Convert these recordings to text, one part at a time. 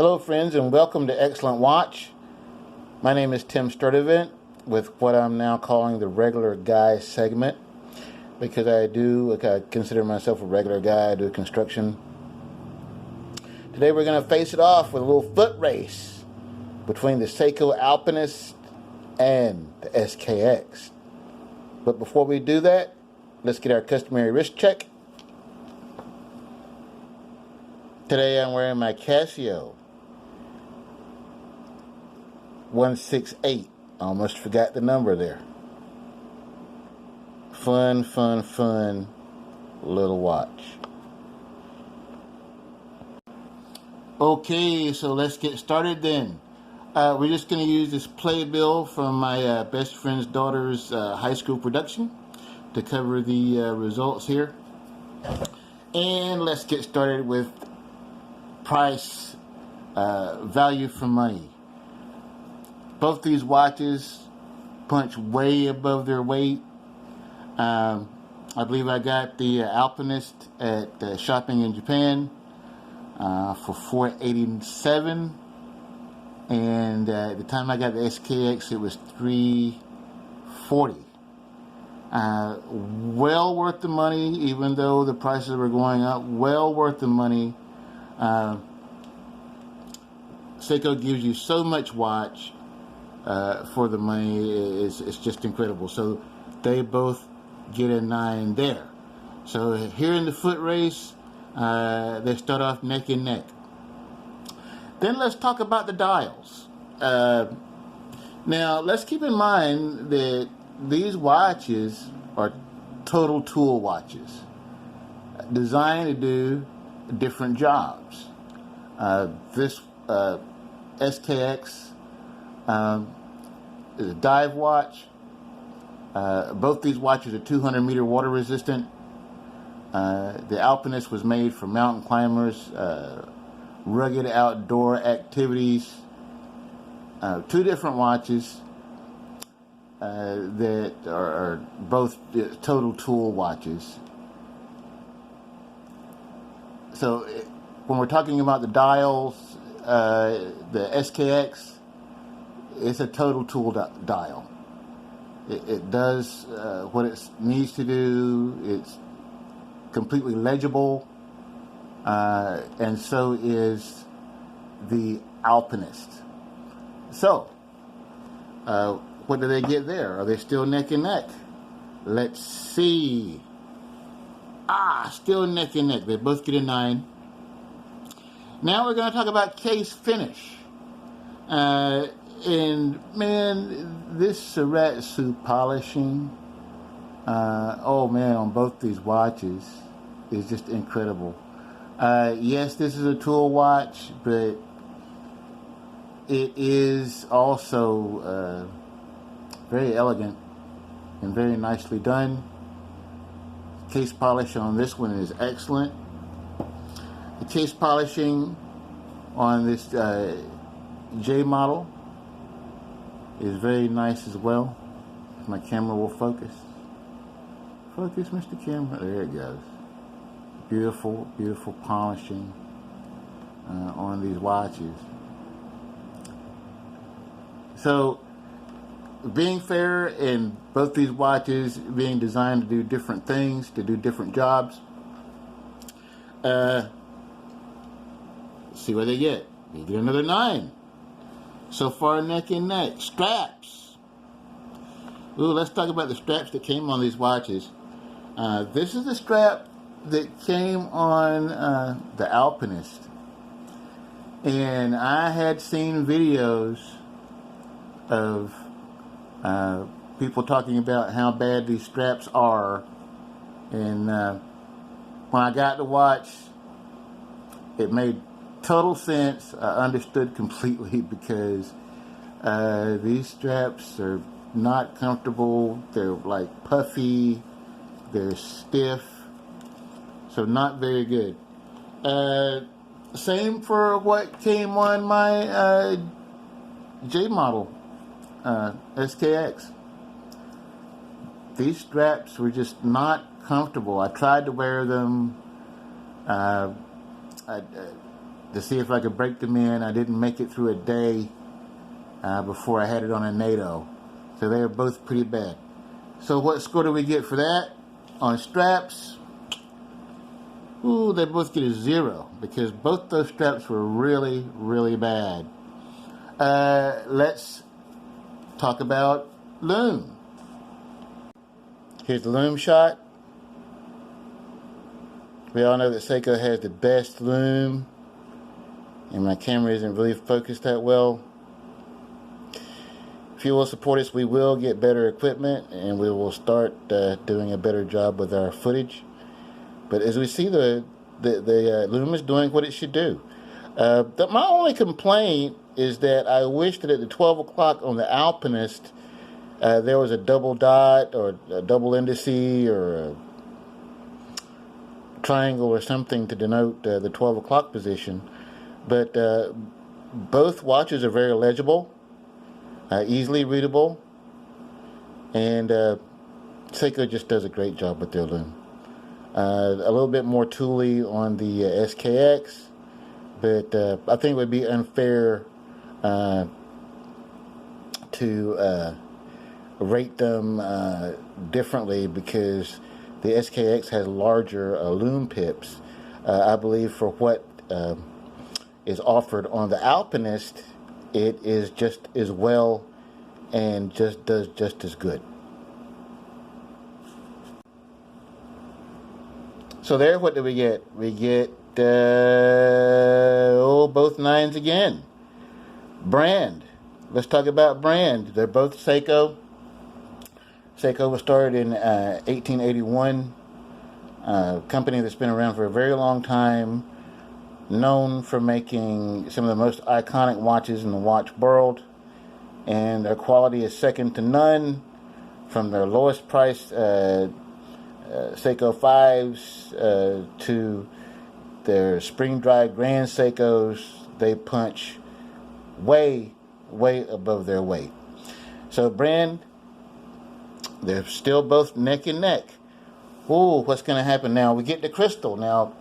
Hello friends, and welcome to Excellent Watch. My name is Tim Sturdivant with what I'm now calling the regular guy segment, because I consider myself a regular guy. I do construction. Today we're going to face it off with a little foot race between the Seiko Alpinist and the SKX. But before we do that, let's get our customary wrist check. Today I'm wearing my Casio 168. I almost forgot the number there. Fun little watch. Okay, so let's get started then. We're just going to use this playbill from my best friend's daughter's high school production to cover the results here. And let's get started with price, value for money. Both these watches punch way above their weight. I believe I got the Alpinist at shopping in Japan for $487, and at the time I got the SKX it was $340. Well worth the money, even though the prices were going up. Well worth the money. Seiko gives you so much watch for the money. It's just incredible. So they both get a 9 there. So here in the foot race, they start off neck and neck. Then let's talk about the dials. Now let's keep in mind that these watches are total tool watches designed to do different jobs. This SKX is a dive watch. Both these watches are 200-meter water resistant. The Alpinist was made for mountain climbers, rugged outdoor activities. Two different watches that are both total tool watches. So when we're talking about the dials, the SKX is a total tool dial. It does what it needs to do. It's completely legible, and so is the Alpinist. So, what do they get there? Are they still neck and neck? Let's see. Still neck and neck. They both get a 9. Now we're going to talk about case finish. And man, this Ceratsu polishing, oh man, on both these watches is just incredible. Yes, this is a tool watch, but it is also very elegant and very nicely done. Case polish on this one is excellent. The case polishing on this J model is very nice as well. If my camera will focus. Focus, Mr. Camera. There it goes. Beautiful polishing on these watches. So, being fair, in both these watches being designed to do different things, to do different jobs. Let's see what they get. They get another 9. So far, neck and neck. Straps. Ooh, let's talk about the straps that came on these watches. This is the strap that came on the Alpinist. And I had seen videos of people talking about how bad these straps are. And when I got the watch, it made total sense. I understood completely, because these straps are not comfortable. They're like puffy. They're stiff. So not very good. Same for what came on my J model SKX. These straps were just not comfortable. I tried to wear them. to see if I could break them in. I didn't make it through a day before I had it on a NATO. So they were both pretty bad. So what score do we get for that? On straps, ooh, they both get a 0 because both those straps were really, really bad. Let's talk about Lume. Here's the Lume shot. We all know that Seiko has the best Lume, and my camera isn't really focused that well. If you will support us, we will get better equipment, and we will start doing a better job with our footage. But as we see, the Lume is doing what it should do. My only complaint is that I wish that at the 12 o'clock on the Alpinist, there was a double dot or a double indice or a triangle or something to denote the 12 o'clock position. But both watches are very legible, easily readable, and Seiko just does a great job with their Lume. A little bit more tooly on the SKX, but I think it would be unfair to rate them differently because the SKX has larger Lume pips. I believe for what is offered on the Alpinist, it is just as well and just does just as good. So there, what do we get? We get both 9s again. Brand. Let's talk about brand. They're both Seiko. Seiko was started in 1881. A company that's been around for a very long time, known for making some of the most iconic watches in the watch world, and their quality is second to none. From their lowest price Seiko 5s to their spring-dried Grand Seikos, they punch way above their weight. So brand, they're still both neck and neck. Ooh, what's going to happen now? We get the crystal. Now,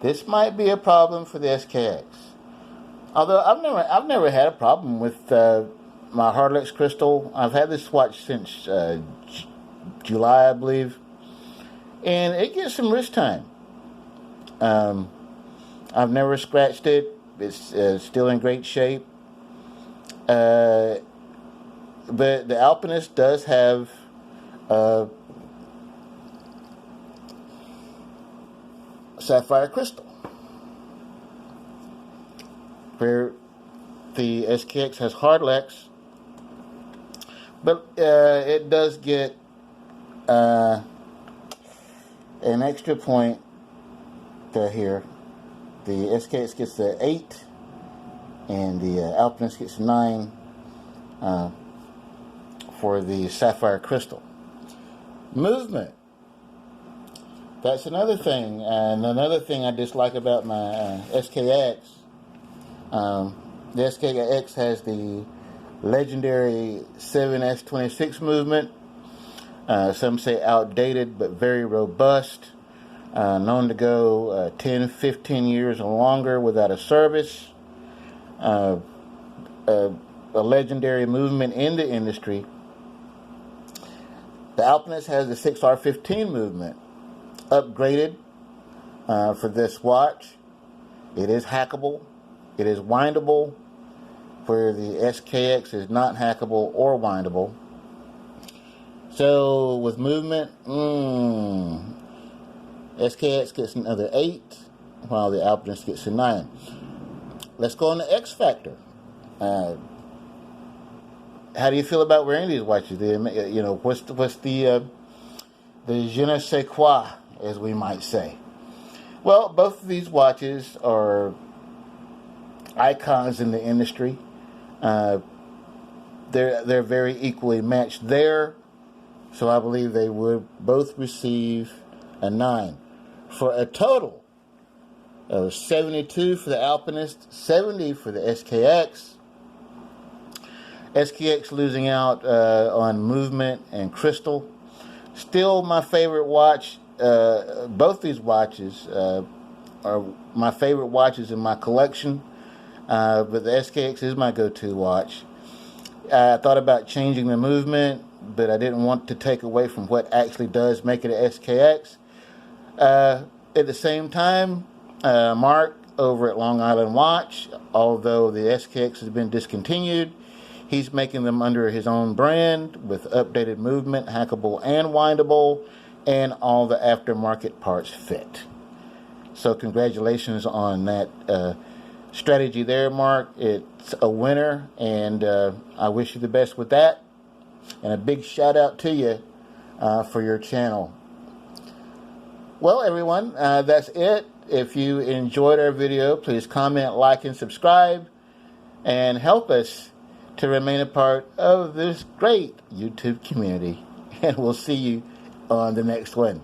this might be a problem for the SKX. Although I've never had a problem with my Hardlex crystal. I've had this watch since July, I believe, and it gets some wrist time. I've never scratched it. It's still in great shape. But the Alpinist does have sapphire crystal, where the SKX has Hardlex, but it does get an extra point here. The SKX gets the 8, and the Alpinist gets 9 for the sapphire crystal. Movement. That's another thing, and another thing I dislike about my SKX. The SKX has the legendary 7S26 movement. Some say outdated, but very robust. Known to go 10, 15 years or longer without a service. A legendary movement in the industry. The Alpinist has the 6R15 movement, upgraded for this watch. It is hackable. It is windable, where the SKX is not hackable or windable. So with movement, SKX gets another 8, while the Alpinist gets a 9. Let's go on to X Factor. How do you feel about wearing these watches? What's the je ne sais quoi, as we might say? Well, both of these watches are icons in the industry. They're very equally matched there, so I believe they would both receive a 9 for a total of 72 for the Alpinist, 70 for the SKX. SKX losing out on movement and crystal. Still my favorite watch. Both these watches are my favorite watches in my collection, but the SKX is my go-to watch. I thought about changing the movement, but I didn't want to take away from what actually does make it an SKX. At the same time, Mark over at Long Island Watch, although the SKX has been discontinued, he's making them under his own brand with updated movement, hackable and windable, and all the aftermarket parts fit. So congratulations on that strategy there, Mark. It's a winner, and I wish you the best with that. And a big shout out to you for your channel. Well, everyone, that's it. If you enjoyed our video, please comment, like, and subscribe, and help us to remain a part of this great YouTube community. And we'll see you on the next one.